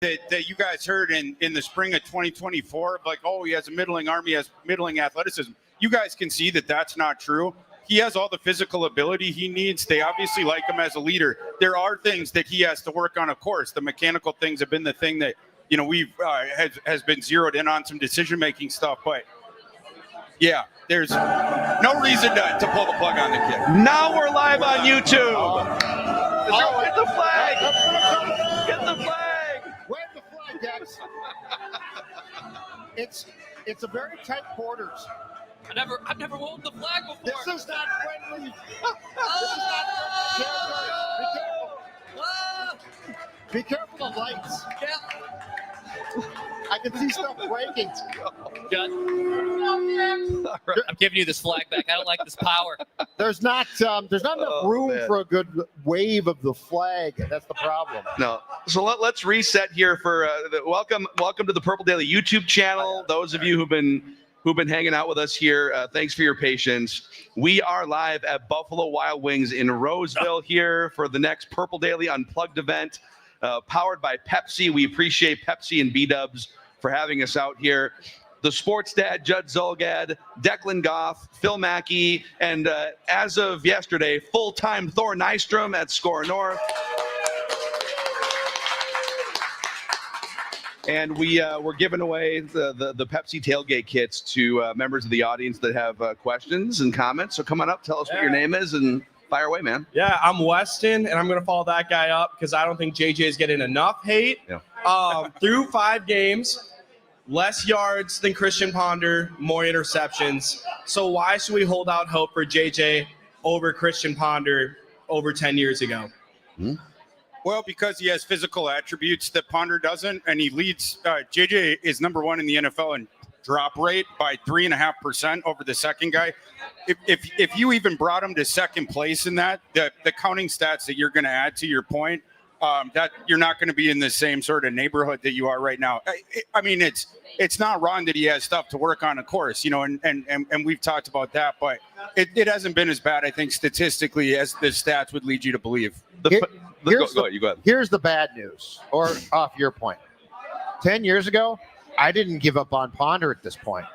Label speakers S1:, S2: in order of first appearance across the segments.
S1: that you guys heard in the spring of 2024, like, oh, he has a middling arm, he has middling athleticism. You guys can see that that's not true. He has all the physical ability he needs. They obviously like him as a leader. There are things that he has to work on, of course. The mechanical things have been the thing that, we've has been zeroed in on some decision-making stuff. But, yeah, there's no reason to pull the plug on the kid.
S2: Now we're live on YouTube. Get the flag. Get the flag.
S3: Wave the flag, Dex. It's a very tight quarters.
S4: I've never waved the flag before.
S3: This is not friendly. This is not friendly. Be careful of lights.
S4: Yeah.
S3: I can see stuff breaking.
S4: Judd. I'm giving you this flag back. I don't like this power.
S3: There's not enough room for a good wave of the flag. That's the problem.
S2: No. So let's reset here for welcome to the Purple Daily YouTube channel. Those of you who've been hanging out with us here, thanks for your patience. We are live at Buffalo Wild Wings in Roseville here for the next Purple Daily Unplugged event, powered by Pepsi. We appreciate Pepsi and B-Dubs for having us out here. The sports dad, Judd Zulgad, Declan Goff, Phil Mackey, and as of yesterday, full-time Thor Nystrom at Score North. And we're giving away the Pepsi tailgate kits to members of the audience that have questions and comments. So come on up, tell us what your name is, and fire away, man.
S5: Yeah, I'm Weston, and I'm going to follow that guy up because I don't think JJ is getting enough hate.
S2: Yeah.
S5: Through 5 games, less yards than Christian Ponder, more interceptions. So why should we hold out hope for JJ over Christian Ponder over 10 years ago?
S2: Hmm?
S1: Well, because he has physical attributes that Ponder doesn't, and he leads. JJ is number 1 in the NFL in drop rate by 3.5% over the second guy. If you even brought him to second place in that, the counting stats that you're going to add to your point, that you're not going to be in the same sort of neighborhood that you are right now. I mean, it's not wrong that he has stuff to work on, of course, and we've talked about that, but it hasn't been as bad, I think, statistically as the stats would lead you to believe.
S2: Go ahead.
S3: Here's the bad news, or off your point. 10 years ago, I didn't give up on Ponder at this point.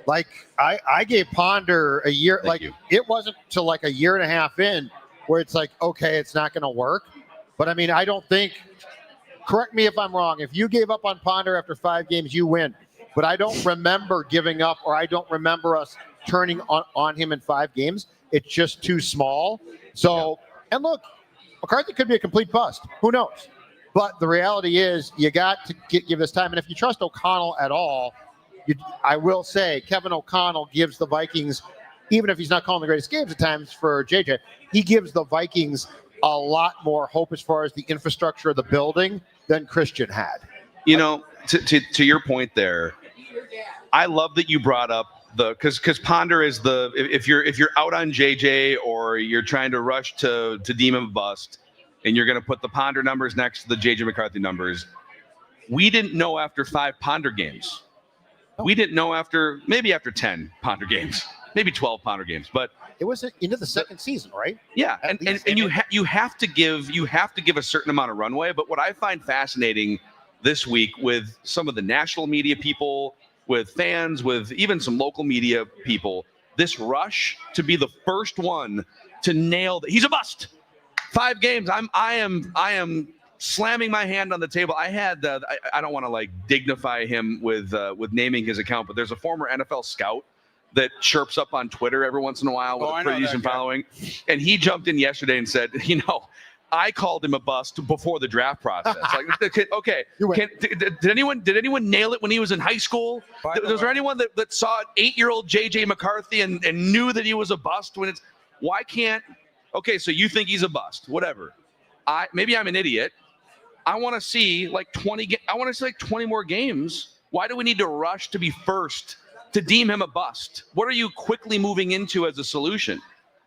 S3: Like, I gave Ponder a year. It wasn't till like a year and a half in where it's like, okay, it's not going to work. But, I mean, I don't think – correct me if I'm wrong. If you gave up on Ponder after 5 games, you win. But I don't remember giving up, or I don't remember us turning on him in 5 games. It's just too small. So, and look, McCarthy could be a complete bust. Who knows? But the reality is you got to give this time. And if you trust O'Connell at all, I will say Kevin O'Connell gives the Vikings, even if he's not calling the greatest games at times for JJ, he gives the Vikings a lot more hope as far as the infrastructure of the building than Christian had.
S2: To your point there, I love that you brought up because Ponder is if you're out on JJ or you're trying to rush to deem him a bust, and you're going to put the Ponder numbers next to the JJ McCarthy numbers. We didn't know after 5 Ponder games. We didn't know after 10 Ponder games, maybe 12 Ponder games, but
S3: it was into the second season, right?
S2: Yeah, and you have to give a certain amount of runway. But what I find fascinating this week with some of the national media people, with fans, with even some local media people, this rush to be the first one to nail that he's a bust. 5 games. I am slamming my hand on the table. I had I don't want to like dignify him with naming his account, but there's a former NFL scout that chirps up on Twitter every once in a while with a pretty decent following, and he jumped in yesterday and said, I called him a bust before the draft process. Like, okay, did anyone nail it when he was in high school? Was there anyone that saw 8-year-old JJ McCarthy and knew that he was a bust when it's? Why can't? Okay, so you think he's a bust? Whatever. Maybe I'm an idiot. I want to see like 20. I want to see like 20 more games. Why do we need to rush to be first to deem him a bust? What are you quickly moving into as a solution?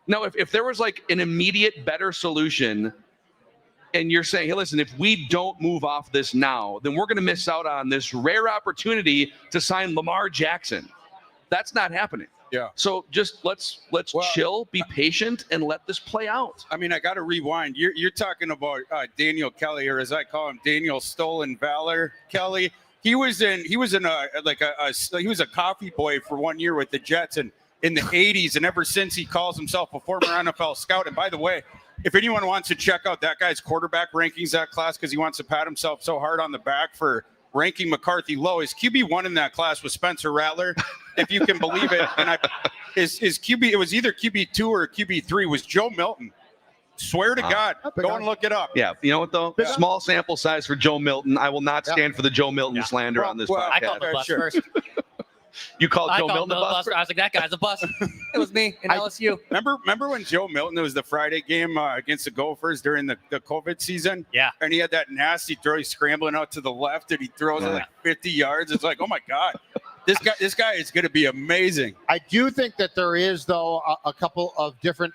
S2: No, if there was like an immediate better solution, and you're saying, hey, listen, if we don't move off this now, then we're going to miss out on this rare opportunity to sign Lamar Jackson. That's not happening.
S1: Yeah.
S2: So just let's chill, be patient, and let this play out.
S1: I mean, I got to rewind. You're talking about Daniel Kelly, or as I call him, Daniel Stolen Valor Kelly. He was a coffee boy for 1 year with the Jets and in the 80s, and ever since he calls himself a former NFL scout. And by the way, if anyone wants to check out that guy's quarterback rankings, that class, because he wants to pat himself so hard on the back for ranking McCarthy low, his QB1 in that class was Spencer Rattler, if you can believe it. And his QB, it was either QB2 or QB3, was Joe Milton. Swear to God, go and look it up.
S2: Yeah, you know what though? Small sample size for Joe Milton. I will not stand for the Joe Milton slander on this podcast.
S4: I called the bus first.
S2: You called Joe Milton the bus?
S4: I was like, that guy's a bus. It was me in LSU.
S1: Remember when Joe Milton, it was the Friday game against the Gophers during the COVID season?
S4: Yeah.
S1: And he had that nasty throw. He's scrambling out to the left and he throws it like 50 yards. It's like, oh my God, this guy is going to be amazing.
S3: I do think that there is, though, a couple of different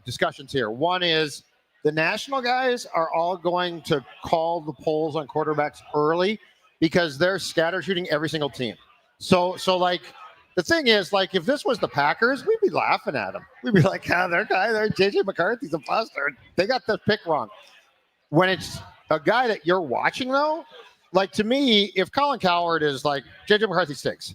S3: discussions here. One is the national guys are all going to call the polls on quarterbacks early because they're scatter shooting every single team. So like the thing is, like, if this was the Packers, we'd be laughing at them. We'd be like, their guy there, JJ McCarthy's a buster. They got the pick wrong. When it's a guy that you're watching, though, like, to me, if Colin Cowherd is like, JJ McCarthy stinks,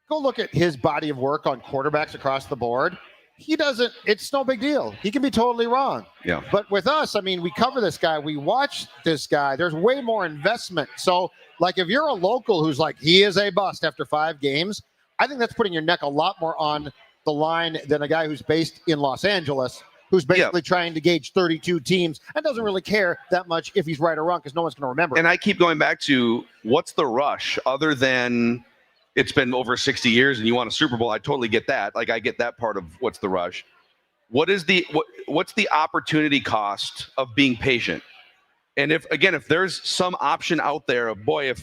S3: go look at his body of work on quarterbacks across the board. He doesn't, it's no big deal. He can be totally wrong.
S2: Yeah.
S3: But with us, I mean, we cover this guy. We watch this guy. There's way more investment. So, like, if you're a local who's like, he is a bust after 5 games, I think that's putting your neck a lot more on the line than a guy who's based in Los Angeles, who's basically trying to gauge 32 teams and doesn't really care that much if he's right or wrong because no one's going to remember.
S2: And I keep going back to, what's the rush other than it's been over 60 years and you want a Super Bowl? I totally get that. Like, I get that part of what's the rush. What's the opportunity cost of being patient? And if there's some option out there of, boy,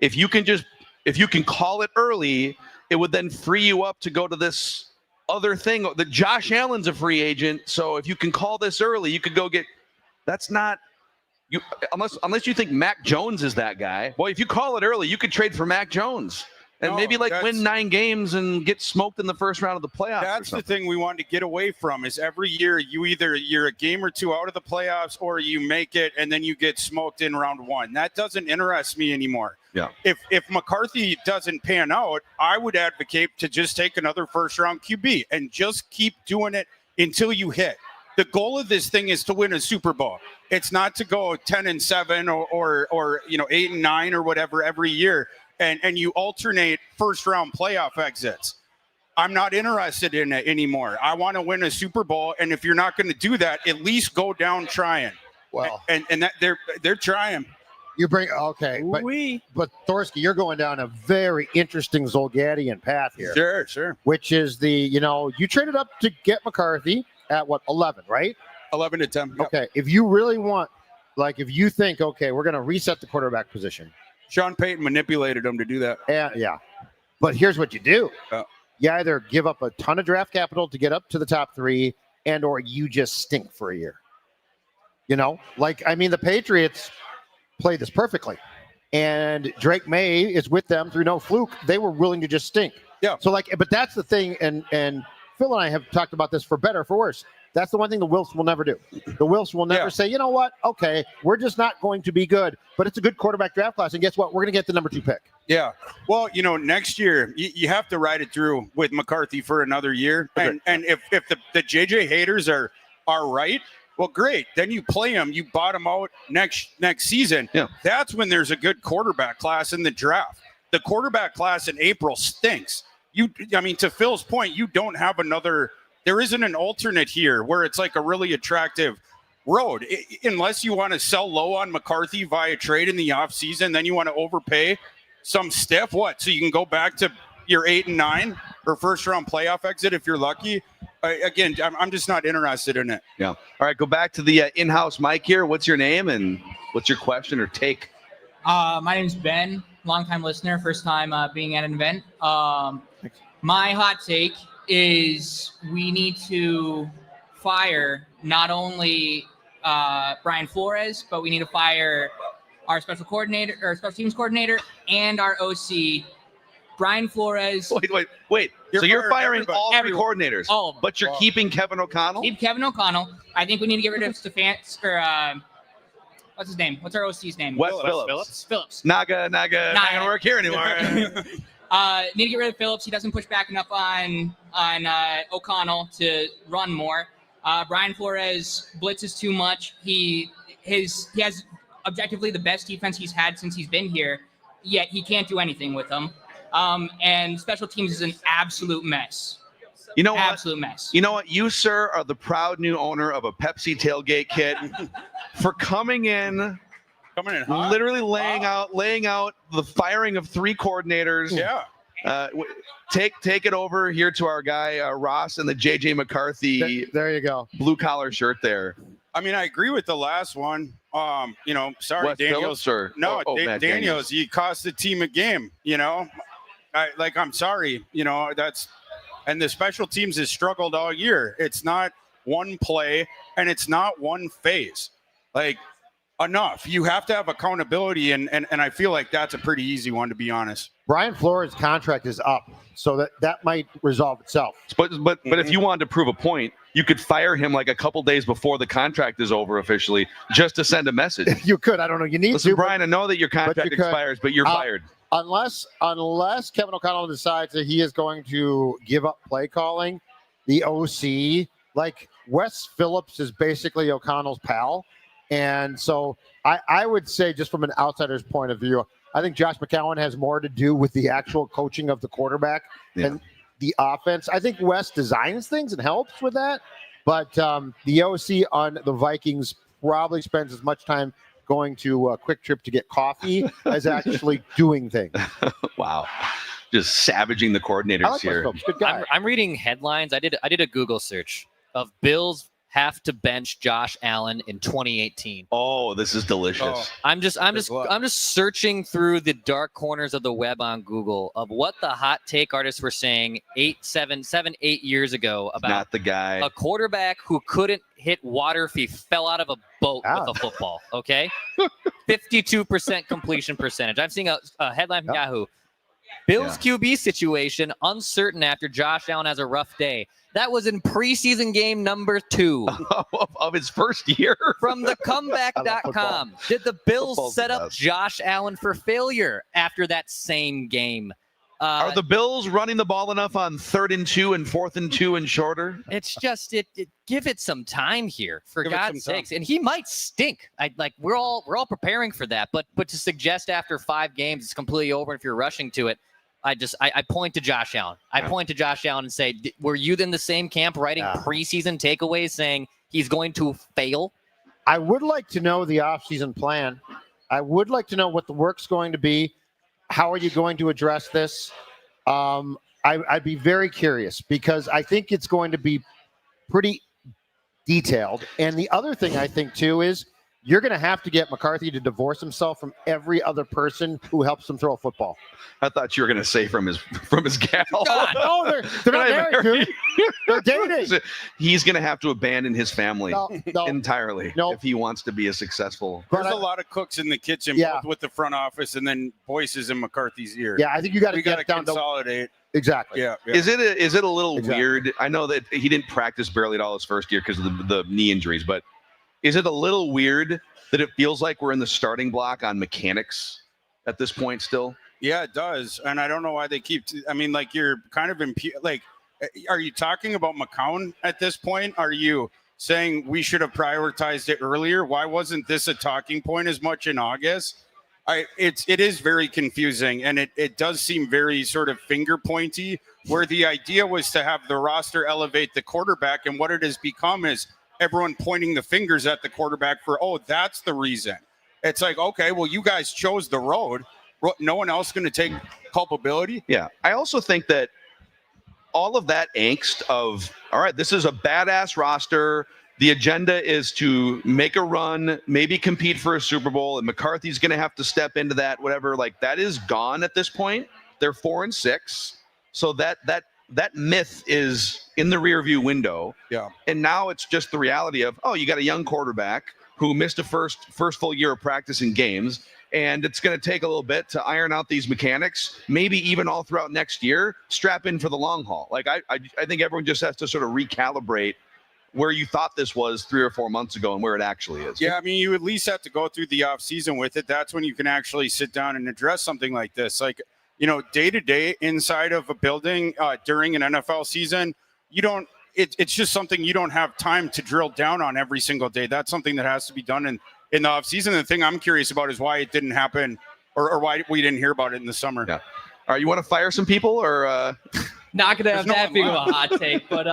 S2: if you can call it early, it would then free you up to go to this other thing. The Josh Allen's a free agent, so if you can call this early, you could go get. That's not you unless you think Mac Jones is that guy. Boy, if you call it early, you could trade for Mac Jones. And maybe win 9 games and get smoked in the first round of the playoffs.
S1: That's the thing we want to get away from, is every year you're a game or 2 out of the playoffs, or you make it and then you get smoked in round 1. That doesn't interest me anymore.
S2: Yeah.
S1: If McCarthy doesn't pan out, I would advocate to just take another first round QB and just keep doing it until you hit. The goal of this thing is to win a Super Bowl. It's not to go 10-7 or 8-9 or whatever every year. And you alternate first-round playoff exits. I'm not interested in it anymore. I want to win a Super Bowl, and if you're not going to do that, at least go down trying.
S3: Well,
S1: and that they're trying.
S3: You bring but Thorsky, you're going down a very interesting Zolgadian path here.
S1: Sure.
S3: Which is you traded up to get McCarthy at what, 11, right?
S1: 11 to 10. Yep.
S3: Okay, if you really want, if you think, okay, we're going to reset the quarterback position.
S1: Sean Payton manipulated him to do that.
S3: Yeah. But here's what you do. You either give up a ton of draft capital to get up to the top 3, and or you just stink for a year. The Patriots played this perfectly. And Drake May is with them through no fluke. They were willing to just stink.
S1: Yeah.
S3: So but that's the thing, and Phil and I have talked about this for better or for worse. That's the one thing the Wilfs will never do. The Wilfs will never say, you know what? Okay, we're just not going to be good, but it's a good quarterback draft class, and guess what? We're going to get the number 2 pick.
S1: Yeah. Well, next year you have to ride it through with McCarthy for another year, and if the JJ haters are right, well, great. Then you play them, you bottom out next season.
S2: Yeah.
S1: That's when there's a good quarterback class in the draft. The quarterback class in April stinks. To Phil's point, you don't have another. There isn't an alternate here where it's like a really attractive road. Unless you want to sell low on McCarthy via trade in the offseason, then you want to overpay some stiff. So you can go back to your 8-9 or first round playoff exit if you're lucky. Again, I'm just not interested in it.
S2: Yeah. All right, go back to the in-house mic here. What's your name and what's your question or take?
S6: My name's Ben, longtime listener, first time being at an event. My hot take is we need to fire not only Brian Flores, but we need to fire our special teams coordinator and our OC Brian Flores.
S2: Wait. So you're firing all three
S6: Everyone.
S2: coordinators,
S6: All of them.
S2: but you're keeping Kevin O'Connell?
S6: Keep Kevin O'Connell. I think we need to get rid of what's his name? What's our OC's name?
S2: Wes Phillips.
S6: Phillips.
S2: Naga, not gonna work here anymore.
S6: Need to get rid of Phillips. He doesn't push back enough on O'Connell to run more. Brian Flores blitzes too much. He has objectively the best defense he's had since he's been here, yet he can't do anything with them. And special teams is an absolute mess.
S2: You know what?
S6: Absolute mess.
S2: You know what? You, sir, are the proud new owner of a Pepsi tailgate kit for coming in
S1: hot.
S2: literally laying out the firing of three coordinators.
S1: Yeah.
S2: Take it over here to our guy Ross and the JJ McCarthy
S3: There you go.
S2: blue collar shirt there.
S1: I mean, I agree with the last one. Sorry,
S2: Wes
S1: Daniels.
S2: Phillips or Matt
S1: Daniels, you cost the team a game. I'm sorry. And the special teams has struggled all year. It's not one play and it's not one phase. Enough. You have to have accountability, and I feel like that's a pretty easy one, to be honest.
S3: Brian Flores' contract is up, so that might resolve itself.
S2: But if you wanted to prove a point, you could fire him like a couple days before the contract is over officially, just to send a message.
S3: You could. I don't know. You need
S2: Listen,
S3: to.
S2: Brian, I know that your contract expires, but you're fired.
S3: Unless Kevin O'Connell decides that he is going to give up play calling, the OC, Wes Phillips is basically O'Connell's pal. And so I would say, just from an outsider's point of view, I think Josh McCown has more to do with the actual coaching of the quarterback and the offense. I think Wes designs things and helps with that. But the OC on the Vikings probably spends as much time going to a Quick Trip to get coffee as actually doing things.
S2: Wow. Just savaging the coordinators here.
S3: Good guy.
S4: I'm reading headlines. I did a Google search of Bills have to bench Josh Allen in 2018.
S2: Oh, this is delicious.
S1: Oh.
S4: I'm just searching through the dark corners of the web on Google of what the hot take artists were saying 8 years ago about
S2: Not the guy.
S4: a quarterback who couldn't hit water if he fell out of a boat with a football. Okay, 52% completion percentage. I'm seeing a headline from Yahoo. Bills QB situation uncertain after Josh Allen has a rough day. That was in preseason game number 2
S2: of his first year.
S4: From thecomeback.com. Did the Bills set up Josh Allen for failure after that same game?
S2: Are the Bills running the ball enough on 3rd and 2 and 4th and 2 and shorter?
S4: It's just give it some time here, for
S1: Give
S4: God's sakes. And he might stink. We're all preparing for that. But to suggest after 5 games it's completely over if you're rushing to it, I point to Josh Allen. I point to Josh Allen and say, were you in the same camp writing preseason takeaways saying he's going to fail?
S3: I would like to know the offseason plan. I would like to know what the work's going to be. How are you going to address this? I'd be very curious because I think it's going to be pretty detailed. And the other thing I think, too, is you're going to have to get McCarthy to divorce himself from every other person who helps him throw a football.
S2: I thought you were going to say from his gal.
S3: No, they're not married, dude. They're dating.
S2: He's going to have to abandon his family entirely if he wants to be a successful.
S1: There's a lot of cooks in the kitchen, both with the front office and then voices in McCarthy's ear.
S3: Yeah, I think you got to get down
S1: consolidate.
S3: Exactly.
S1: Yeah.
S2: Is it a little weird? I know that he didn't practice barely at all his first year because of the knee injuries, but is it a little weird that it feels like we're in the starting block on mechanics at this point still?
S1: Yeah, it does. And I don't know why they keep you're kind of are you talking about McCown at this point? Are you saying we should have prioritized it earlier? Why wasn't this a talking point as much in August? It is very confusing, and it does seem very sort of finger pointy, where the idea was to have the roster elevate the quarterback, and what it has become is everyone pointing the fingers at the quarterback for, that's the reason. It's like, okay, well, you guys chose the road. No one else going to take culpability.
S2: Yeah. I also think that all of that angst of, all right, this is a badass roster. The agenda is to make a run, maybe compete for a Super Bowl, and McCarthy's going to have to step into that, whatever. That is gone at this point. They're 4-6. So that myth is in the rearview window.
S1: Yeah.
S2: And now it's just the reality of, you got a young quarterback who missed a first full year of practice in games, And it's going to take a little bit to iron out these mechanics, maybe even all throughout next year. Strap in for the long haul. Like I think everyone just has to sort of recalibrate where you thought this was 3 or 4 months ago and where it actually is.
S1: Yeah, I mean, you at least have to go through the offseason with it. That's when you can actually sit down and address something like this. Like, day to day inside of a building during an NFL season, it's just something you don't have time to drill down on every single day. That's something that has to be done in the offseason. The thing I'm curious about is why it didn't happen or why we didn't hear about it in the summer.
S2: Yeah. All right, you want to fire some people or?
S7: Not going to have
S1: no
S7: that
S1: one
S7: big of a
S1: left.
S7: hot take, but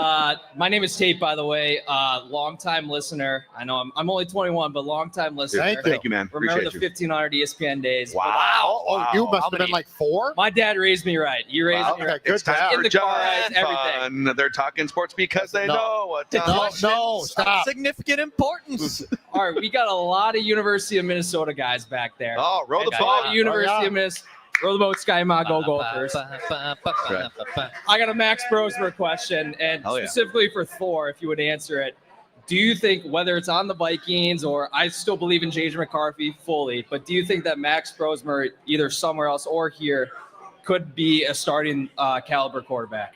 S7: my name is Tate, by the way. Long-time listener. I know I'm only 21, but long-time listener.
S3: Thank you.
S2: Man.
S7: Remember
S2: Appreciate
S7: the
S2: you.
S7: 1500 ESPN days.
S2: Wow.
S3: Oh, you must
S4: How
S3: have
S4: many?
S3: been like 4?
S7: My dad raised me right. You raised me
S3: Okay,
S7: right.
S3: good.
S2: It's time
S7: In
S2: for
S7: the
S2: Judd
S7: car rides, everything.
S2: fun. They're talking sports because they
S3: No.
S2: know what time.
S3: No, stop.
S4: Significant importance.
S7: All right, we got a lot of University of Minnesota guys back there.
S2: Oh, roll the
S7: A lot
S2: ball.
S7: of University
S3: Oh, yeah.
S7: of Minnesota. Roll the boat, Sky Ma, go Gophers. I got a Max Brosmer question, and
S2: Hell yeah.
S7: specifically for Thor, if you would answer it. Do you think, whether it's on the Vikings or I still believe in JJ McCarthy fully, but do you think that Max Brosmer, either somewhere else or here, could be a starting caliber quarterback?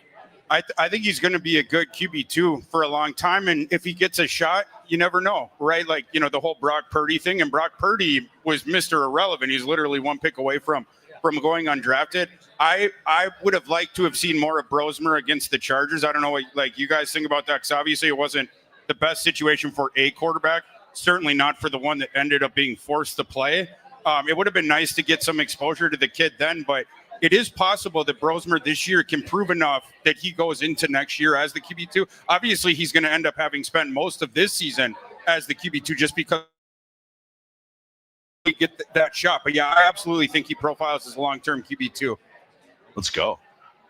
S1: I think he's going to be a good QB2 for a long time. And if he gets a shot, you never know, right? Like, the whole Brock Purdy thing. And Brock Purdy was Mr. Irrelevant. He's literally one pick away from going undrafted. I would have liked to have seen more of Brosmer against the Chargers. I don't know what you guys think about that, because obviously it wasn't the best situation for a quarterback, certainly not for the one that ended up being forced to play. It would have been nice to get some exposure to the kid then, but it is possible that Brosmer this year can prove enough that he goes into next year as the QB2. Obviously, he's going to end up having spent most of this season as the QB2 just because he get that shot. But yeah, I absolutely think he profiles as a long-term QB2.
S2: Let's go.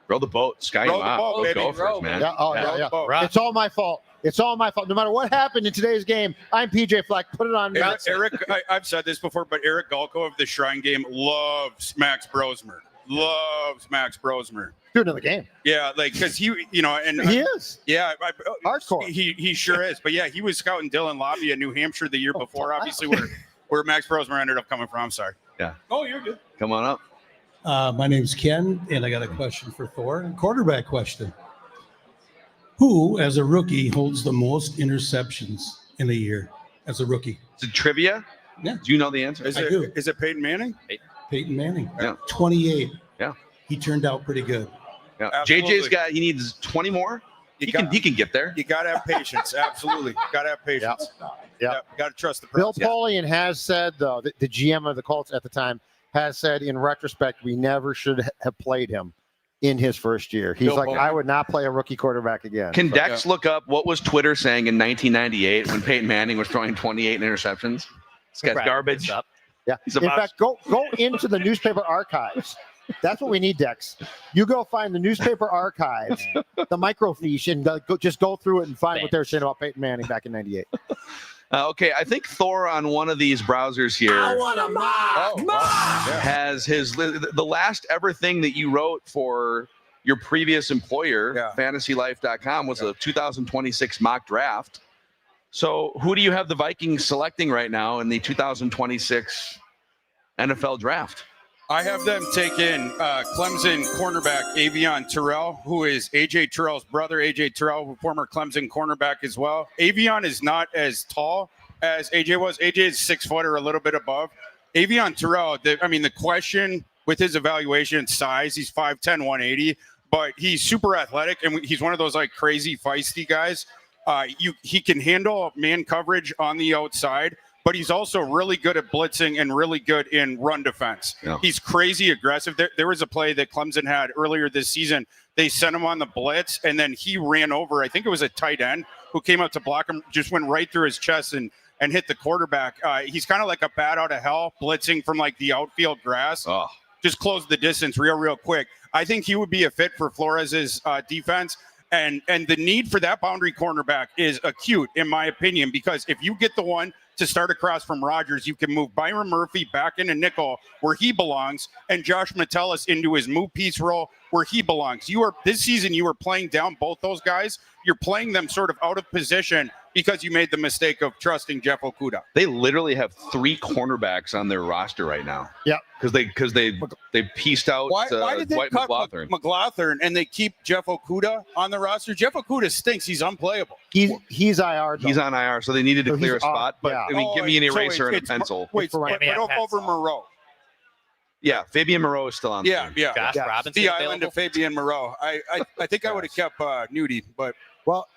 S2: Roll the boat. Sky
S1: Roll
S2: you
S1: the
S2: out.
S1: boat,
S2: Go
S1: baby.
S2: Gophers,
S7: Roll.
S2: man.
S3: Yeah, yeah.
S1: Right.
S3: It's all my fault. It's all my fault. No matter what happened in today's game, I'm PJ Fleck. Put it on me.
S1: Eric, I've said this before, but Eric Galko of the Shrine Game loves Max Brosmer.
S3: Student of the game.
S1: Yeah, because he, and
S3: He is.
S1: yeah,
S3: Hardcore.
S1: He sure is. But yeah, he was scouting Dylan Lobby in New Hampshire the year before. Obviously, where Max Brosmer ended up coming from. I'm sorry.
S7: Oh, you're good.
S2: Come on up.
S8: My name's Ken, and I got a question for Thor. A quarterback question. Who, as a rookie, holds the most interceptions in a year as a rookie?
S2: Is it trivia?
S8: Yeah.
S2: Do you know the answer?
S1: Is
S8: I do.
S1: it Peyton Manning?
S8: Peyton Manning.
S2: Yeah.
S8: 28.
S2: Yeah.
S8: He turned out pretty good.
S2: Yeah.
S1: Absolutely.
S2: JJ's got. He needs 20 more. He can get there.
S1: You got to have patience. Absolutely. Got to have patience.
S3: Yeah.
S1: Got to trust the
S3: Bill
S1: process.
S3: Polian has said, though, the GM of the Colts at the time has said, in retrospect, we never should have played him in his first year. He's
S1: Bill
S3: like,
S1: Polian.
S3: I would not play a rookie quarterback again.
S2: Can
S3: So,
S2: Dex look up what was Twitter saying in 1998 when Peyton Manning was throwing 28 interceptions? This guy's garbage.
S3: yeah.
S2: He's
S3: In
S2: about-
S3: fact, go into the newspaper archives. That's what we need, Dex. You go find the newspaper archives, the microfiche, and just go through it and find what they're saying about Peyton Manning back in '98.
S2: Okay, I think Thor on one of these browsers here has the last ever thing that you wrote for your previous employer, fantasylife.com, was a 2026 mock draft. So who do you have the Vikings selecting right now in the 2026 NFL draft?
S1: I have them taking Clemson cornerback Avion Terrell, who is A.J. Terrell's brother. A.J. Terrell, former Clemson cornerback as well. Avion is not as tall as A.J. was. A.J. is 6 foot or a little bit above. Avion Terrell, the question with his evaluation size, he's 5'10", 180, but he's super athletic, and he's one of those crazy feisty guys. He can handle man coverage on the outside, but he's also really good at blitzing and really good in run defense.
S2: Yeah.
S1: He's crazy aggressive. There was a play that Clemson had earlier this season. They sent him on the blitz, and then he ran over, I think it was a tight end who came out to block him, just went right through his chest and hit the quarterback. He's kind of like a bat out of hell, blitzing from the outfield grass.
S2: Oh.
S1: Just close the distance real quick. I think he would be a fit for Flores's defense. And the need for that boundary cornerback is acute, in my opinion, because if you get the one to start across from Rodgers, you can move Byron Murphy back into nickel where he belongs and Josh Metellus into his move piece role where he belongs. This season, you are playing down both those guys. You're playing them sort of out of position because you made the mistake of trusting Jeff Okudah.
S2: They literally have 3 cornerbacks on their roster right now.
S3: Yeah.
S2: Because they pieced out
S1: Why did they
S2: Dwight
S1: cut
S2: McLaughlin.
S1: McLaughlin and they keep Jeff Okudah on the roster? Jeff Okudah stinks. He's unplayable.
S3: He's IR. Though.
S2: He's on IR, so they needed to
S3: So
S2: clear a
S3: he's off,
S2: spot. But
S3: yeah.
S2: I mean, give me an
S1: So
S2: eraser and a
S1: it's
S2: pencil.
S1: Wait,
S3: for
S1: but
S3: Random
S1: over Moreau.
S2: Yeah, Fabian Moreau is still on.
S1: Yeah, yeah.
S4: Josh
S3: Yeah.
S4: Robinson
S1: The island
S4: available?
S1: of Fabian Moreau. I think I would have kept Nudie, but
S3: Well,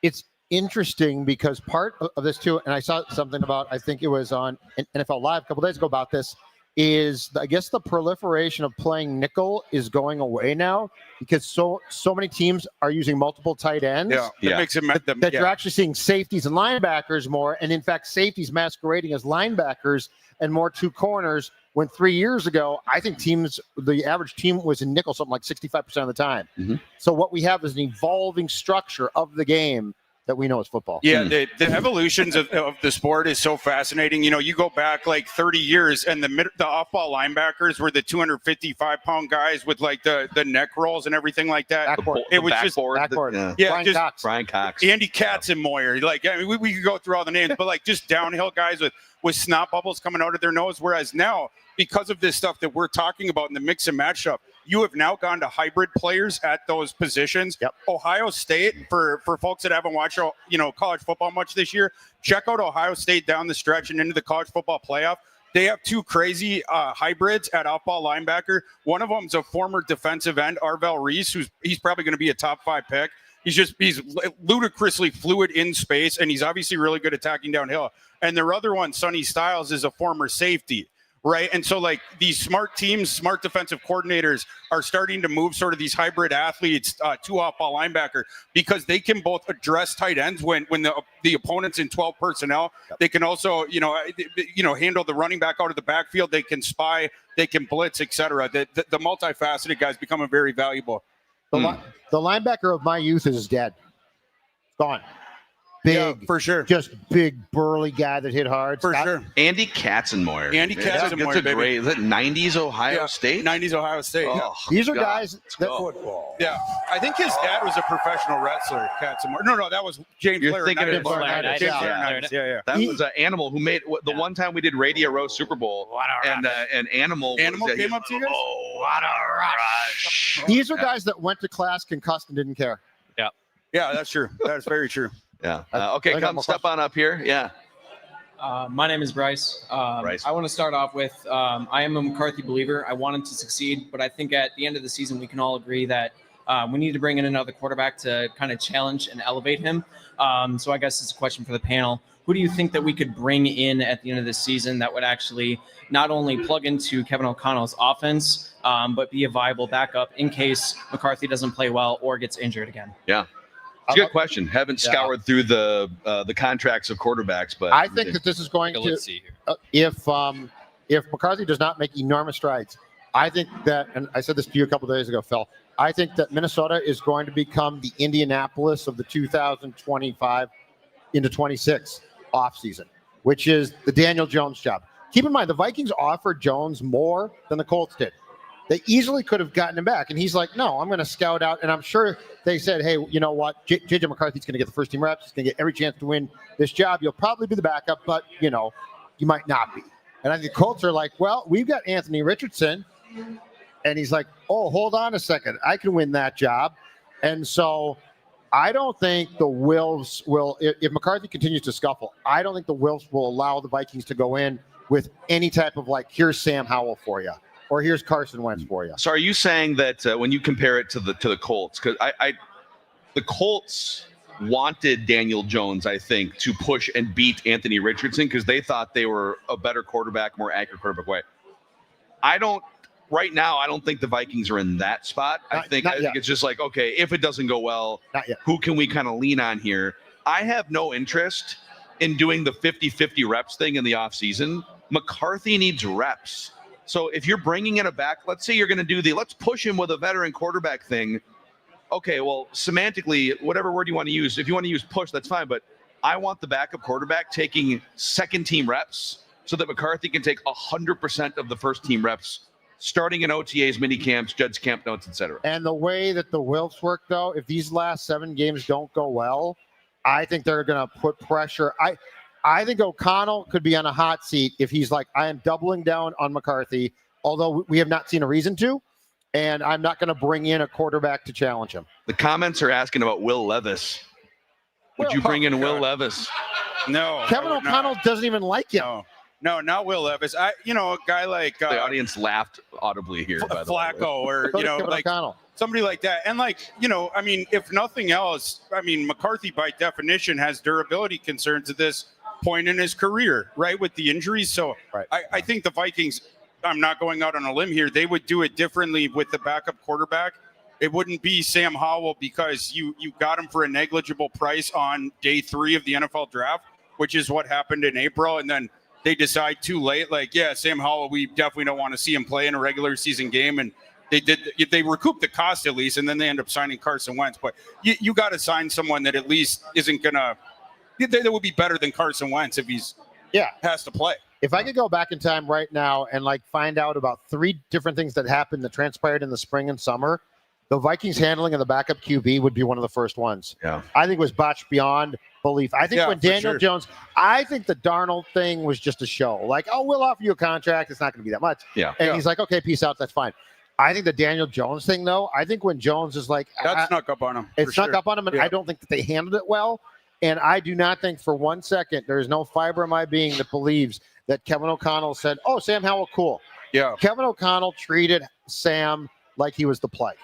S3: it's interesting because part of this too, and I saw something about, I think it was on NFL Live a couple days ago about this, is I guess the proliferation of playing nickel is going away now because so many teams are using multiple tight ends.
S1: yeah,
S2: Yeah.
S1: it makes it them.
S3: That
S1: Yeah.
S3: you're actually seeing safeties and linebackers more, and in fact, safeties masquerading as linebackers and more 2 corners. When 3 years ago, I think the average team was in nickel something like 65% of the time.
S2: Mhm.
S3: So what we have is an evolving structure of the game that we know is football.
S1: Yeah, the evolutions of the sport is so fascinating. You know, you go back like 30 years, and the off-ball linebackers were the 255-pound guys with like the neck rolls and everything like that.
S3: Backboard.
S1: It was just
S3: Backboard.
S1: yeah,
S3: Brian
S1: just
S3: Cox.
S2: Brian Cox.
S1: Andy Katzenmoyer. Like, I mean, we could go through all the names, but like just downhill guys with snot bubbles coming out of their nose. Whereas now, because of this stuff that we're talking about in the mix and match up, you have now gone to hybrid players at those positions.
S3: Yep.
S1: Ohio State, for folks that haven't watched college football much this year, check out Ohio State down the stretch and into the college football playoff. They have 2 crazy hybrids at off-ball linebacker. One of them's a former defensive end, Arvell Reese, he's probably going to be a top 5 pick. He's ludicrously fluid in space, and he's obviously really good attacking downhill. And their other one, Sonny Styles, is a former safety. Right. And so like these smart teams, smart defensive coordinators are starting to move sort of these hybrid athletes to off-ball linebacker because they can both address tight ends when the opponent's in 12 personnel. They can also, handle the running back out of the backfield. They can spy, they can blitz, etc. The multifaceted guys becoming very valuable.
S3: The linebacker of my youth is dead. Gone. Big,
S1: Yeah, for sure.
S3: Just big, burly guy that hit hard.
S1: For sure.
S2: Andy Katzenmoyer.
S1: Andy Katzenmoyer,
S2: That's a
S1: baby.
S2: great. Is that 90s Ohio
S1: Yeah,
S2: State?
S1: 90s Ohio State. Yeah.
S2: Oh,
S3: These are
S2: God.
S3: guys that
S2: go.
S1: Yeah, I think his dad was a professional wrestler, Katzenmoyer. No, that was James
S2: You're
S1: Blair.
S2: thinking of
S1: James
S3: Blair,
S1: Blair. Yeah.
S2: That was an Animal who made the one time we did Radio Row Super Bowl, and Animal.
S1: Animal came up to you guys?
S2: Oh, what a rush!
S3: These are guys that went to class, concussed, and didn't care.
S1: Yeah, that's true. That's very true.
S2: Yeah.
S3: I
S2: Okay,
S3: got
S2: come
S3: more
S2: step on up here. Yeah.
S7: My name is Bryce.
S2: Bryce.
S7: I want to start off with I am a McCarthy believer. I want him to succeed, but I think at the end of the season, we can all agree that we need to bring in another quarterback to kind of challenge and elevate him. So I guess it's a question for the panel. Who do you think that we could bring in at the end of the season that would actually not only plug into Kevin O'Connell's offense, but be a viable backup in case McCarthy doesn't play well or gets injured again?
S2: Yeah. It's a good question. Haven't scoured through the contracts of quarterbacks, but
S3: I think that this is going to,
S4: Let's see here.
S3: if McCarthy does not make enormous strides, I think that, and I said this to you a couple of days ago, Phil, I think that Minnesota is going to become the Indianapolis of the 2025 into 26 offseason, which is the Daniel Jones job. Keep in mind, the Vikings offered Jones more than the Colts did. They easily could have gotten him back. And he's like, no, I'm going to scout out. And I'm sure they said, hey, you know what? JJ McCarthy's going to get the first team reps. He's going to get every chance to win this job. You'll probably be the backup, but, you might not be. And I think the Colts are like, well, we've got Anthony Richardson. And he's like, oh, hold on a second. I can win that job. And so I don't think the Wolves will, if McCarthy continues to scuffle, I don't think the Wolves will allow the Vikings to go in with any type of like, here's Sam Howell for you. Or here's Carson Wentz for you.
S2: So are you saying that when you compare it to the Colts, because the Colts wanted Daniel Jones, I think, to push and beat Anthony Richardson because they thought they were a better quarterback, more accurate quarterback way. Right now, I don't think the Vikings are in that spot. I think it's just like, okay, if it doesn't go well, who can we kind of lean on here? I have no interest in doing the 50-50 reps thing in the offseason. McCarthy needs reps. So if you're bringing in a back, let's say you're going to do let's push him with a veteran quarterback thing. Okay, well, semantically, whatever word you want to use, if you want to use push, that's fine. But I want the backup quarterback taking second team reps so that McCarthy can take 100% of the first team reps, starting in OTAs, mini camps, Judd's camp notes, etc.
S3: And the way that the Wolves work, though, if these last 7 games don't go well, I think they're going to put pressure. I think O'Connell could be on a hot seat if he's like, I am doubling down on McCarthy, although we have not seen a reason to, and I'm not going to bring in a quarterback to challenge him.
S2: The comments are asking about Will Levis. Would you bring in Will Levis?
S1: No.
S3: Kevin O'Connell doesn't even like him.
S1: No, not Will Levis. A guy like
S2: the audience laughed audibly here.
S1: Flacco, or like
S3: O'Connell.
S1: Somebody like that. And if nothing else, McCarthy by definition has durability concerns at this point in his career, right, with the injuries. So
S3: right.
S1: I think the Vikings, I'm not going out on a limb here, they would do it differently with the backup quarterback. It wouldn't be Sam Howell because you got him for a negligible price on day 3 of the NFL draft, which is what happened in April. And then they decide too late, Sam Howell, we definitely don't want to see him play in a regular season game. And they recouped the cost at least, and then they end up signing Carson Wentz. But you got to sign someone that at least isn't going to, that would be better than Carson Wentz if he's has to play.
S3: If I could go back in time right now and find out about 3 different things that happened that transpired in the spring and summer, the Vikings handling of the backup QB would be one of the first ones.
S2: Yeah.
S3: I think it was botched beyond belief. I think when Daniel Jones, I think the Darnold thing was just a show. We'll offer you a contract. It's not going to be that much.
S2: Yeah.
S3: And he's like, okay, peace out. That's fine. I think the Daniel Jones thing, though, I think when Jones is like,
S1: that snuck up on him.
S3: It snuck up on him, and I don't think that they handled it well. And I do not think for one second there is no fiber in my being that believes that Kevin O'Connell said, oh, Sam Howell, cool.
S1: Yeah.
S3: Kevin O'Connell treated Sam like he was the plague.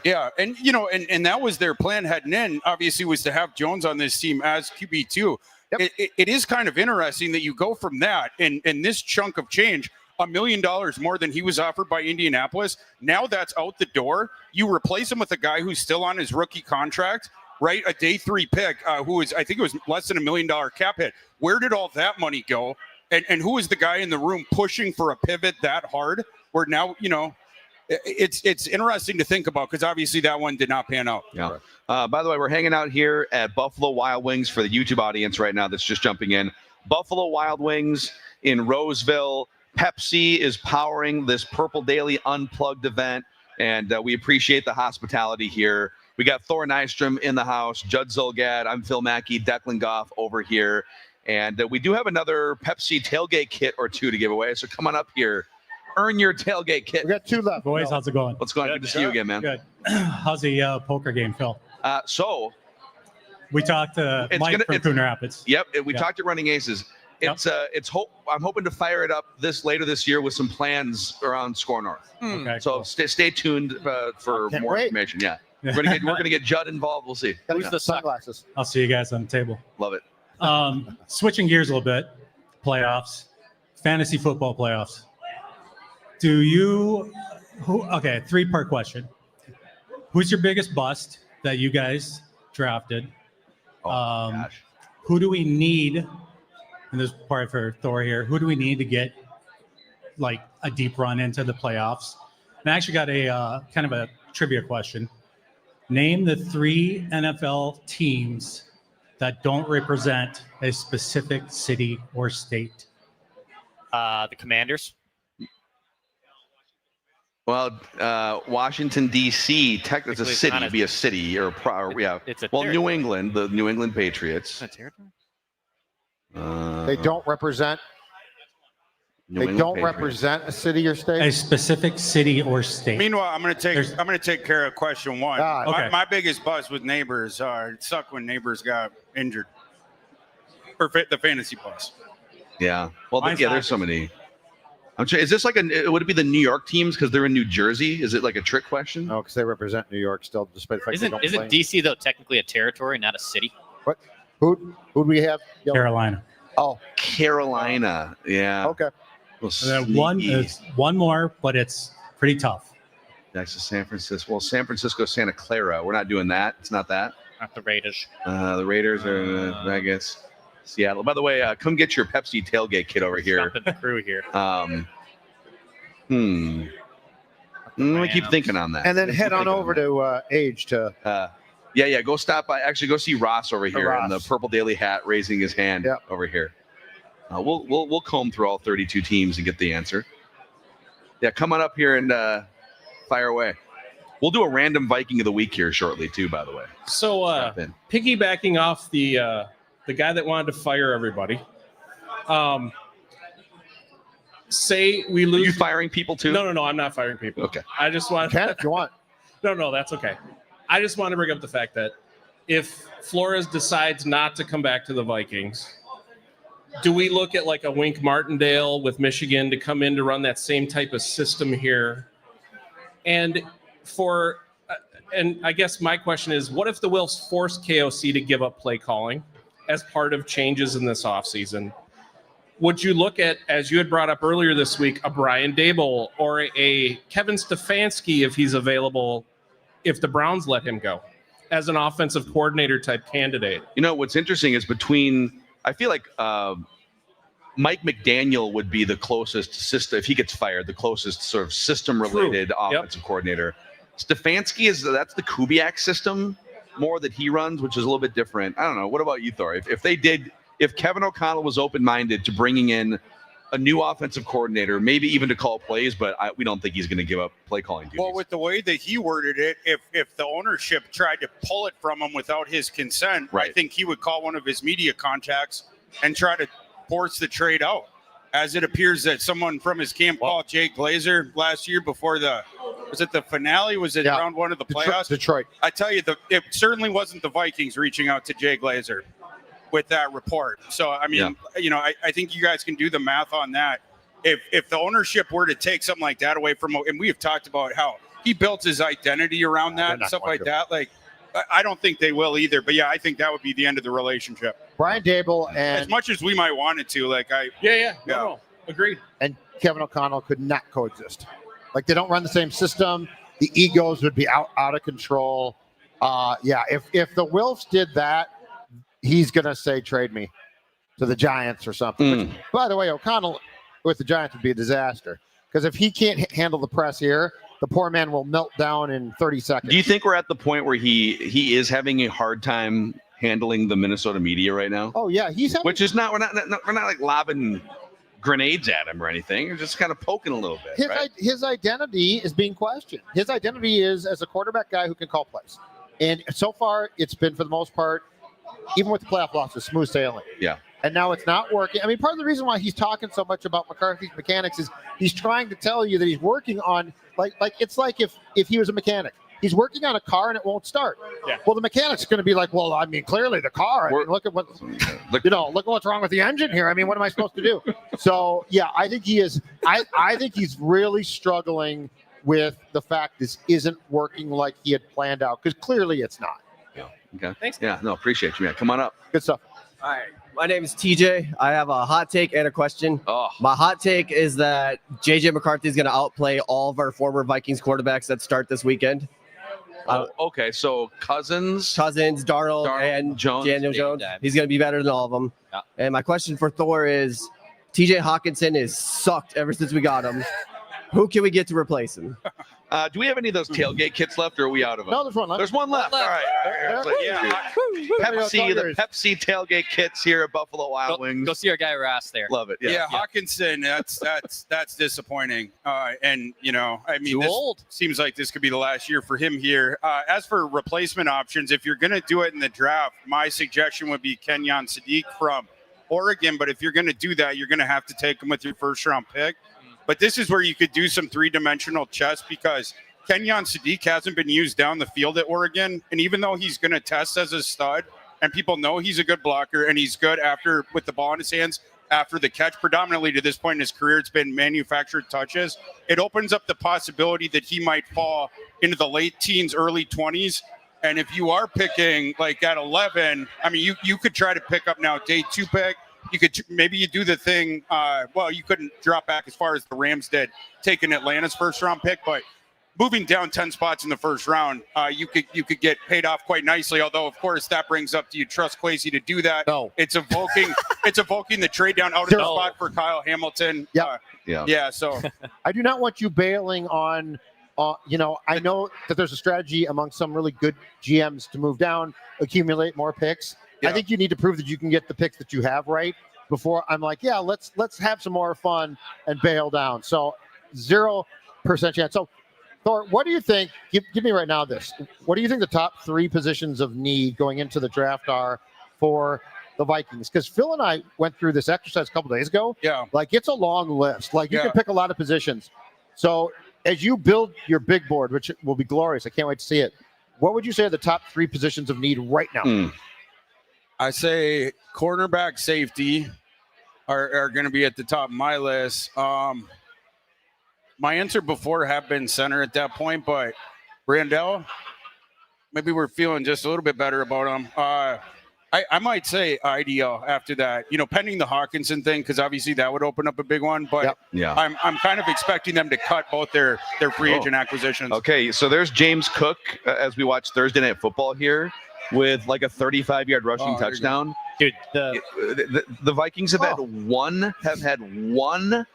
S1: Yeah, and and that was their plan heading in, obviously, was to have Jones on this team as QB2. Yep. It is kind of interesting that you go from that and this chunk of change, $1 million more than he was offered by Indianapolis. Now that's out the door. You replace him with a guy who's still on his rookie contract, right? A day 3 pick, who is, I think it was less than $1 million cap hit. Where did all that money go? And who is the guy in the room pushing for a pivot that hard? Where now, it's interesting to think about because obviously that one did not pan out.
S2: Yeah. By the way, we're hanging out here at Buffalo Wild Wings for the YouTube audience right now that's just jumping in. Buffalo Wild Wings in Roseville. Pepsi is powering this Purple Daily Unplugged event, and we appreciate the hospitality here. We got Thor Nystrom in the house, Judd Zolgad, I'm Phil Mackey, Declan Goff over here. And we do have another Pepsi tailgate kit or 2 to give away, so come on up here. Earn your tailgate kit.
S3: We got 2 left.
S9: Boys, how's it going?
S2: What's going on? Good to see you again, man.
S9: Good. How's the poker game, Phil?
S2: So
S9: we talked to Mike from Coon Rapids.
S2: Yep, we talked at Running Aces. It's I'm hoping to fire it up later this year with some plans around Score North.
S9: Okay,
S2: so
S9: cool.
S2: stay tuned for more information. Yeah, we're gonna get Judd involved. We'll see.
S3: Who's the sunglasses?
S9: I'll see you guys on the table.
S2: Love it.
S9: Switching gears a little bit, playoffs, fantasy football playoffs. Okay, 3-part question. Who's your biggest bust that you guys drafted?
S2: Gosh.
S9: Who do we need, and this is part for Thor here, who do we need to get a deep run into the playoffs? And I actually got a kind of a trivia question. Name the 3 NFL teams that don't represent a specific city or state.
S4: The Commanders.
S2: Well, Washington, D.C., technically it's a city. It'd be a city or
S4: It's a
S2: New England, the New England Patriots.
S4: A territory?
S3: They don't represent. They don't represent a city or state.
S9: A specific city or state.
S1: Meanwhile, I'm going to take care of question 1.
S9: Okay.
S1: My biggest buzz with Neighbors. It sucked when Neighbors got injured. Or the fantasy buzz.
S2: Yeah. Well, there's so many. I'm sure. Is this would it be the New York teams because they're in New Jersey? Is it like a trick question?
S3: No, because they represent New York still, despite the fact they don't
S4: Isn't
S3: play.
S4: DC though technically a territory, not a city?
S3: What? Who do we have?
S9: Carolina.
S3: Oh,
S2: Carolina. Yeah.
S3: okay.
S9: One more, but it's pretty tough.
S2: Texas, San Francisco. Well, San Francisco, Santa Clara. We're not doing that. It's not that.
S4: Not the Raiders.
S2: The Raiders are, I guess, Seattle. By the way, come get your Pepsi tailgate kit over here.
S4: Jumping the crew here.
S2: Let me keep thinking on that.
S3: And then head on over to Age to.
S2: Yeah. Go stop by. Actually, go see Ross over here in the Purple Daily hat, raising his hand over here. We'll comb through all 32 teams and get the answer. Yeah, come on up here and fire away. We'll do a random Viking of the week here shortly too, by the way.
S10: So piggybacking off the guy that wanted to fire everybody. Say we lose.
S2: Are you firing people too?
S10: No, I'm not firing people.
S2: Okay.
S10: I just want.
S3: You can if you want.
S10: No, that's okay. I just want to bring up the fact that if Flores decides not to come back to the Vikings, do we look at like a Wink Martindale with Michigan to come in to run that same type of system here? And I guess my question is, what if the Wilfs force KOC to give up play calling as part of changes in this offseason? Would you look at, as you had brought up earlier this week, a Brian Dable or a Kevin Stefanski if he's available, if the Browns let him go, as an offensive coordinator type candidate?
S2: You know, what's interesting is I feel like Mike McDaniel would be the closest system, if he gets fired, the closest sort of system-related offensive coordinator. Stefanski that's the Kubiak system more that he runs, which is a little bit different. I don't know. What about you, Thor? If Kevin O'Connell was open-minded to bringing in a new offensive coordinator, maybe even to call plays, but we don't think he's going to give up play calling duties.
S1: Well, with the way that he worded it, if the ownership tried to pull it from him without his consent, I think he would call one of his media contacts and try to force the trade out. As it appears that someone from his camp called Jay Glazer last year before was it the finale? Was it round one of the playoffs?
S3: Detroit.
S1: I tell you, it certainly wasn't the Vikings reaching out to Jay Glazer with that report. So, I mean, I think you guys can do the math on that. If the ownership were to take something like that away from him, and we have talked about how he built his identity around that and stuff like that, like, I don't think they will either. But, yeah, I think that would be the end of the relationship.
S3: Brian Dable and...
S1: As much as we might want it to, like,
S10: No, agreed.
S3: And Kevin O'Connell could not coexist. Like, they don't run the same system. The egos would be out of control. If the Wilfs did that, he's going to say, trade me to the Giants or something. Which, by the way, O'Connell with the Giants would be a disaster. Because if he can't handle the press here, the poor man will melt down in 30 seconds.
S2: Do you think we're at the point where he is having a hard time handling the Minnesota media right now?
S3: Oh, yeah.
S2: Which is not, we're not like lobbing grenades at him or anything. We're just kind of poking a little bit.
S3: His identity is being questioned. His identity is as a quarterback guy who can call plays. And so far, it's been, for the most part, even with the playoff losses, smooth sailing.
S2: Yeah.
S3: And now it's not working. I mean, part of the reason why he's talking so much about McCarthy's mechanics is he's trying to tell you that he's working on, like it's like if he was a mechanic. He's working on a car and it won't start. Yeah. Well, the mechanic's going to be like, well, I mean, clearly the car. I mean, look at what's wrong with the engine here. I mean, what am I supposed to do? So, yeah, I think he is. I think he's really struggling with the fact this isn't working like he had planned out, because clearly it's not.
S2: Yeah. Okay. Thanks. Yeah. No, appreciate you, man. Come on up.
S3: Good stuff.
S11: All right. My name is TJ. I have a hot take and a question. My hot take is that JJ McCarthy is going to outplay all of our former Vikings quarterbacks that start this weekend.
S2: Okay, so Cousins,
S11: Darnold, and Daniel Jones. He's going to be better than all of them. Yeah. And my question for Thor is, TJ Hawkinson is sucked ever since we got him. Who can we get to replace him?
S2: Do we have any of those tailgate kits left, or are we out of them?
S3: No, there's one left.
S2: There's one left. All right. Pepsi, the Pepsi tailgate kits here at Buffalo Wild Wings.
S4: Go see our guy Ross there.
S2: Love it.
S1: Yeah, Hawkinson, that's disappointing. And, I mean, seems like this could be the last year for him here. As for replacement options, if you're going to do it in the draft, my suggestion would be Kenyon Sadiq from Oregon. But if you're going to do that, you're going to have to take him with your first-round pick. But this is where you could do some three-dimensional chess, because Kenyon Sadiq hasn't been used down the field at Oregon. And even though he's going to test as a stud, and people know he's a good blocker and he's good with the ball in his hands after the catch, predominantly to this point in his career, it's been manufactured touches. It opens up the possibility that he might fall into the late teens, early 20s. And if you are picking like at 11, I mean, you could try to pick up now day 2 pick. You do the thing. You couldn't drop back as far as the Rams did, taking Atlanta's first-round pick, but moving down 10 spots in the first round, you could get paid off quite nicely. Although, of course, that brings up, do you trust Kwesi to do that?
S3: No.
S1: It's evoking the trade down out of the spot for Kyle Hamilton.
S3: Yeah.
S1: So
S3: I do not want you bailing on. I know that there's a strategy among some really good GMs to move down, accumulate more picks. Yeah. I think you need to prove that you can get the picks that you have right before I'm like, yeah, let's have some more fun and bail down. So 0% chance. So Thor, what do you think? Give me right now this. What do you think the top 3 positions of need going into the draft are for the Vikings? Because Phil and I went through this exercise a couple days ago.
S1: Yeah.
S3: Like, it's a long list. Like, you
S1: Yeah.
S3: can pick a lot of positions. So as you build your big board, which will be glorious, I can't wait to see it, what would you say are the top 3 positions of need right now?
S1: I say cornerback, safety are going to be at the top of my list. My answer before had been center at that point, but Randall, maybe we're feeling just a little bit better about him. I might say ideal after that, pending the Hawkinson thing, because obviously that would open up a big one. But
S2: Yeah.
S1: I'm kind of expecting them to cut both their free agent acquisitions.
S2: Okay, so there's James Cook as we watch Thursday Night Football here with like a 35-yard rushing touchdown.
S4: Dude,
S2: the Vikings have had one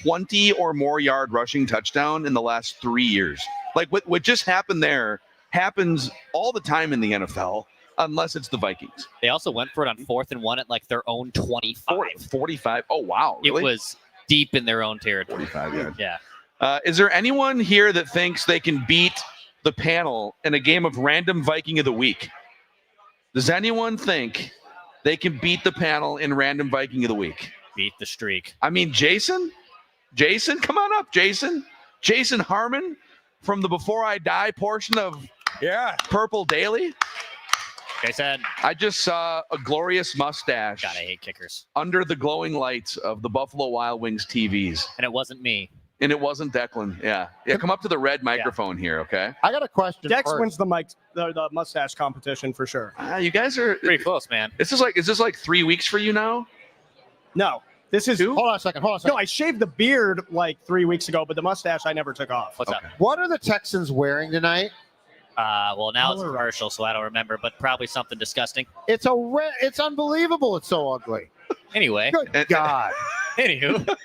S2: 20 or more yard rushing touchdown in the last 3 years. Like what just happened there happens all the time in the NFL, unless it's the Vikings.
S4: They also went for it on 4th and 1 at like their own 25.
S2: 45. Oh, wow. Really?
S4: It was deep in their own territory.
S2: 45 yards.
S4: Yeah.
S2: Is there anyone here that thinks they can beat the panel in a game of Random Viking of the Week? Does anyone think they can beat the panel in Random Viking of the Week?
S4: Beat the streak.
S2: I mean, Jason, come on up, Jason. Jason Harmon from the Before I Die portion of Purple Daily.
S4: Jason.
S2: I just saw a glorious mustache.
S4: God, I hate kickers.
S2: Under the glowing lights of the Buffalo Wild Wings TVs.
S4: And it wasn't me.
S2: And it wasn't Declan. Yeah. Come up to the red microphone here, okay?
S3: I got a question.
S12: Dex wins the mustache competition for sure.
S2: You guys are
S4: pretty close, man.
S2: Is this like 3 weeks for you now?
S12: No. This is
S3: Hold on a second.
S12: No, I shaved the beard like 3 weeks ago, but the mustache I never took off.
S4: What's up?
S3: What are the Texans wearing tonight?
S4: Well, now it's commercial, so I don't remember, but probably something disgusting.
S3: It's it's unbelievable. It's so ugly.
S4: Anyway.
S3: Good God.
S4: Anywho.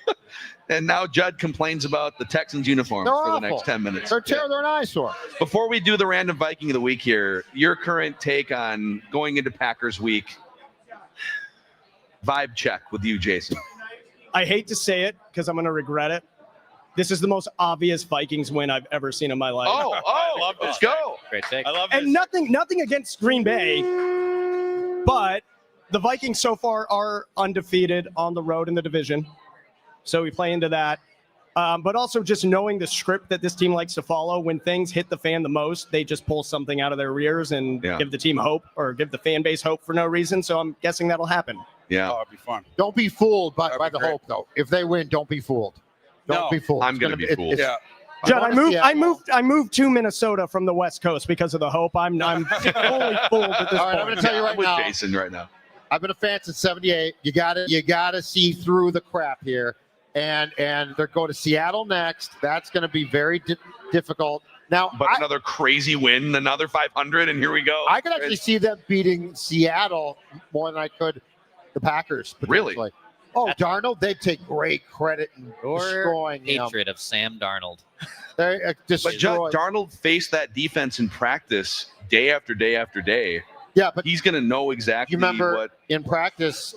S2: And now Judd complains about the Texans uniforms
S3: They're
S2: for the
S3: awful.
S2: next 10 minutes.
S3: They're an eyesore.
S2: Before we do the Random Viking of the Week here, your current take on going into Packers Week. Vibe check with you, Jason.
S12: I hate to say it because I'm going to regret it. This is the most obvious Vikings win I've ever seen in my life.
S2: Let's go.
S4: Great take.
S1: I love this.
S12: And nothing against Green Bay, but the Vikings so far are undefeated on the road in the division. So we play into that. But also just knowing the script that this team likes to follow, when things hit the fan the most, they just pull something out of their rears and give the team hope or give the fan base hope for no reason. So I'm guessing that'll happen.
S2: Yeah.
S1: Oh, it'd be fun.
S3: Don't be fooled by the
S1: great.
S3: hope, though. If they win, don't be fooled. Don't be fooled.
S2: I'm going to be fooled.
S12: Judd, I moved to Minnesota from the West Coast because of the hope. I'm fully fooled at this
S3: All right,
S12: point.
S3: I'm going to tell you right
S2: with
S3: now.
S2: Jason right now.
S3: I've been a fan since '78. You gotta see through the crap here, and they're going to Seattle next. That's going to be very difficult. Now,
S2: But another crazy win, another 500, and here we go.
S3: I could actually see them beating Seattle more than I could the Packers.
S2: Really?
S3: potentially. Oh, Darnold, they'd take great credit in destroying him.
S4: Hatred of Sam Darnold.
S3: They
S2: But
S3: destroyed.
S2: Darnold faced that defense in practice day after day after day.
S3: Yeah, but
S2: He's going to know exactly
S3: you remember
S2: what
S3: in practice,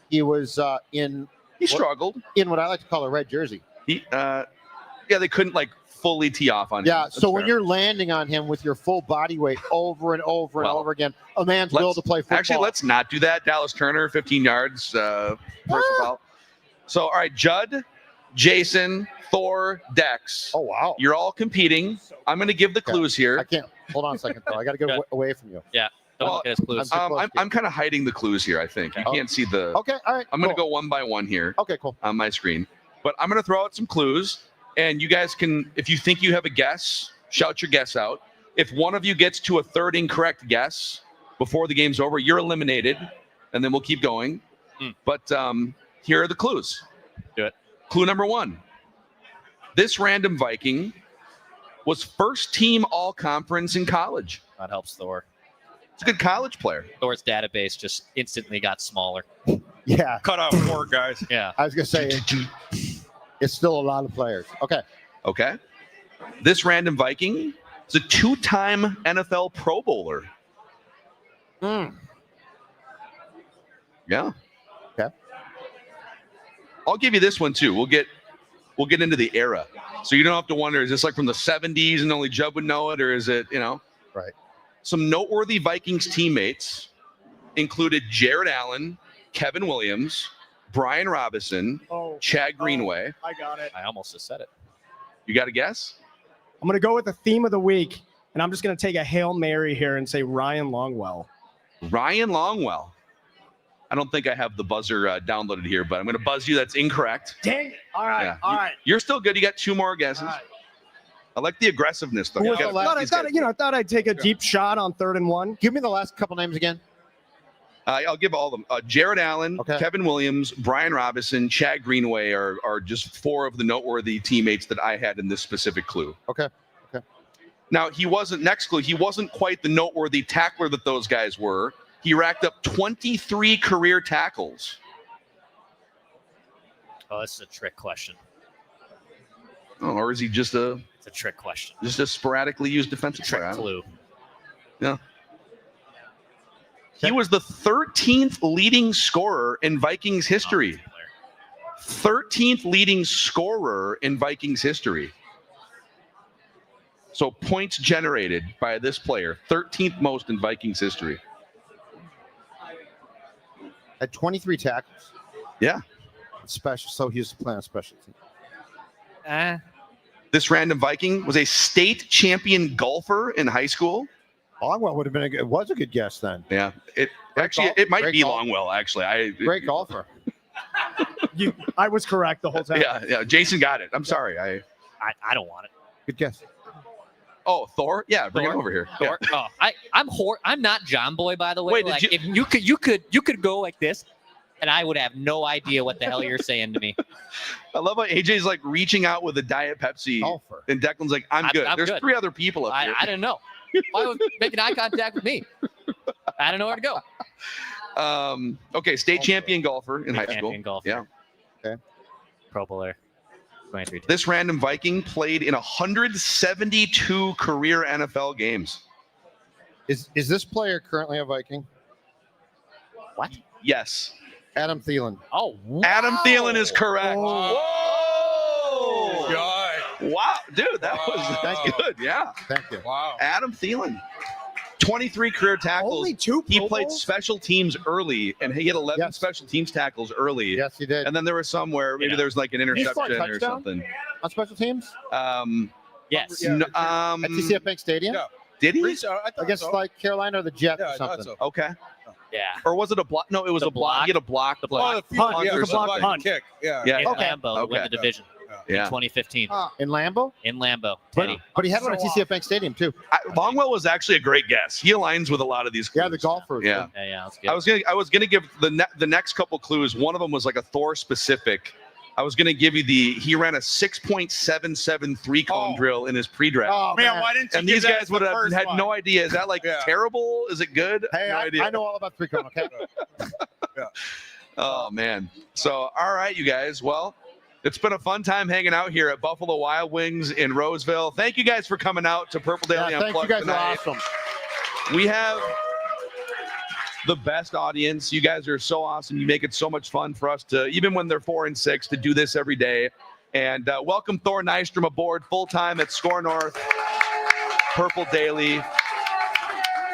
S3: he was
S2: he struggled.
S3: in what I like to call a red jersey.
S2: They couldn't like fully tee off on him.
S3: Yeah,
S2: That's
S3: so when
S2: fair.
S3: you're landing on him with your full body weight over and over and over again, a man's will to play football.
S2: Actually, let's not do that. Dallas Turner, 15 yards, personal foul. So, all right, Judd, Jason, Thor, Dex.
S3: Oh, wow.
S2: You're all competing. I'm going to give the clues here.
S3: I can't. Hold on a second, though. I got to get away from you.
S4: Yeah. Don't look at his clues.
S2: I'm kind of hiding the clues here, I think. You can't see the.
S3: Okay, all right.
S2: I'm going to go one by one here.
S3: Okay, cool.
S2: On my screen. But I'm going to throw out some clues, and you guys can, if you think you have a guess, shout your guess out. If one of you gets to a third incorrect guess before the game's over, you're eliminated, and then we'll keep going. But here are the clues.
S4: Do it.
S2: Clue number one. This Random Viking was first team all-conference in college.
S4: That helps Thor.
S2: It's a good college player.
S4: Thor's database just instantly got smaller.
S3: Yeah.
S1: Cut off 4 guys.
S4: Yeah.
S3: I was going to say, it's still a lot of players. Okay.
S2: Okay. This Random Viking is a 2-time NFL Pro Bowler. Yeah.
S3: Okay.
S2: I'll give you this one too. We'll get we'll get into the era. So you don't have to wonder, is this like from the 70s and only Judd would know it, or is it,
S3: Right.
S2: Some noteworthy Vikings teammates included Jared Allen, Kevin Williams, Brian Robinson, Chad Greenway.
S12: I got it.
S4: I almost just said it.
S2: You got a guess?
S12: I'm going to go with the theme of the week, and I'm just going to take a Hail Mary here and say Ryan Longwell.
S2: Ryan Longwell. I don't think I have the buzzer downloaded here, but I'm going to buzz you. That's incorrect.
S12: Dang it. All right.
S2: Yeah.
S12: All right.
S2: You're still good. You got 2 more guesses.
S12: Right.
S2: I like the aggressiveness, though.
S3: Who was
S2: You
S3: the
S2: gotta-
S3: last-
S12: I thought I'd take a deep shot on 3rd and 1.
S3: Give me the last couple names again.
S2: I'll give all of them. Jared Allen,
S3: Okay.
S2: Kevin Williams, Brian Robinson, Chad Greenway are just 4 of the noteworthy teammates that I had in this specific clue.
S3: Okay.
S2: Now, he wasn't quite the noteworthy tackler that those guys were. He racked up 23 career tackles.
S4: Oh, this is a trick question.
S2: Oh, or is he just a
S4: It's a trick question.
S2: sporadically used defensive player?
S4: Trick clue.
S2: Yeah. He was the 13th leading scorer in Vikings history. 13th leading scorer in Vikings history. So points generated by this player, 13th most in Vikings history.
S3: At 23 tackles.
S2: Yeah.
S3: Special. So he was playing on special team.
S2: This random Viking was a state champion golfer in high school.
S3: Longwell would have been was a good guess then.
S2: Yeah. It might
S3: great
S2: be
S3: golf.
S2: Longwell, actually.
S3: Great golfer.
S12: I was correct the whole time.
S2: Yeah. Jason got it. I'm sorry.
S4: I don't want it.
S3: Good guess.
S2: Oh, Thor? Yeah, bring
S4: Thor?
S2: him over here.
S4: Thor?
S2: Yeah.
S4: Oh, I'm not John Boy, by the way.
S2: Wait, did
S4: Like,
S2: you-
S4: if you could go like this, and I would have no idea what the hell you're saying to me.
S2: I love how AJ's like reaching out with a Diet Pepsi.
S3: Golfer.
S2: And Declan's like, I'm good.
S4: I'm
S2: There's
S4: good.
S2: 3 other people up here.
S4: I didn't know. Why was making eye contact with me? I don't know where to go.
S2: Okay, state champion golfer in high school.
S4: Champion golfer.
S2: Yeah.
S3: Okay.
S4: Pro Bowler. 23.
S2: This random Viking played in 172 career NFL games.
S3: Is this player currently a Viking?
S4: What?
S2: Yes.
S3: Adam Thielen.
S4: Oh, wow.
S2: Adam Thielen is correct.
S3: Oh.
S2: Whoa! Wow, dude, that was good. Yeah.
S3: Thank you.
S1: Wow.
S2: Adam Thielen. 23 career tackles.
S12: Only 2
S2: He
S12: Pro
S2: played
S12: Bowls?
S2: special teams early, and he had 11
S3: Yes.
S2: special teams tackles early.
S3: Yes, he did.
S2: And then there was some where maybe
S4: Yeah.
S2: there was like an
S3: he score a
S2: interception or
S3: touchdown?
S2: something.
S3: On special teams?
S4: Yes.
S1: Yeah.
S2: No,
S3: At TCF Bank Stadium?
S1: Yeah.
S2: did he?
S1: I thought
S3: Against
S1: so.
S3: like Carolina or the Jets
S1: Yeah,
S3: or
S1: I thought
S3: something.
S1: so.
S2: Okay.
S4: Yeah.
S2: Or was it a block? No, it was
S4: The
S2: a block.
S4: block.
S2: He had a block.
S4: The block.
S1: Oh, the punt.
S12: Punt.
S1: Yeah,
S12: It was a block punt.
S1: kick. Yeah.
S2: Yeah.
S4: In
S3: Okay.
S4: Lambeau to win
S2: Okay.
S4: the division in
S2: Yeah.
S4: 2015.
S3: In Lambeau?
S4: In Lambeau.
S3: But,
S4: Teddy.
S3: but he had one at TCF Bank Stadium too.
S2: Longwell was actually a great guess. He aligns with a lot of these.
S3: Yeah,
S2: clues.
S3: the golfers.
S2: Yeah.
S4: Yeah, that's good.
S2: I was gonna give the next couple clues. One of them was like a Thor specific. I was gonna give you he ran a 6.77 3-cone drill in his pre-draft.
S3: Oh,
S1: Man, why didn't you
S2: And
S1: give
S2: these
S1: that
S2: guys
S1: as the
S2: would have
S1: first
S2: had
S1: one?
S2: no idea. Is that like
S1: Yeah.
S2: terrible? Is it good?
S3: Hey,
S2: no idea.
S3: I know all about 3-cone, okay?
S2: Oh man. So all right, you guys. Well, it's been a fun time hanging out here at Buffalo Wild Wings in Roseville. Thank you guys for coming out to Purple Daily
S3: Yeah, thank you
S2: Unplugged
S3: guys
S2: tonight.
S3: are awesome.
S2: We have the best audience. You guys are so awesome. You make it so much fun for us to, even when they're 4 and 6, to do this every day. And welcome Thor Nystrom aboard full time at Score North, Purple Daily.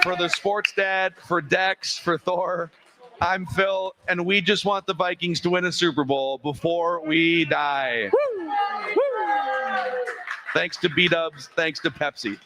S2: For the Sports Dad, for Dex, for Thor, I'm Phil, and we just want the Vikings to win a Super Bowl before we die. Thanks to B-Dubs. Thanks to Pepsi.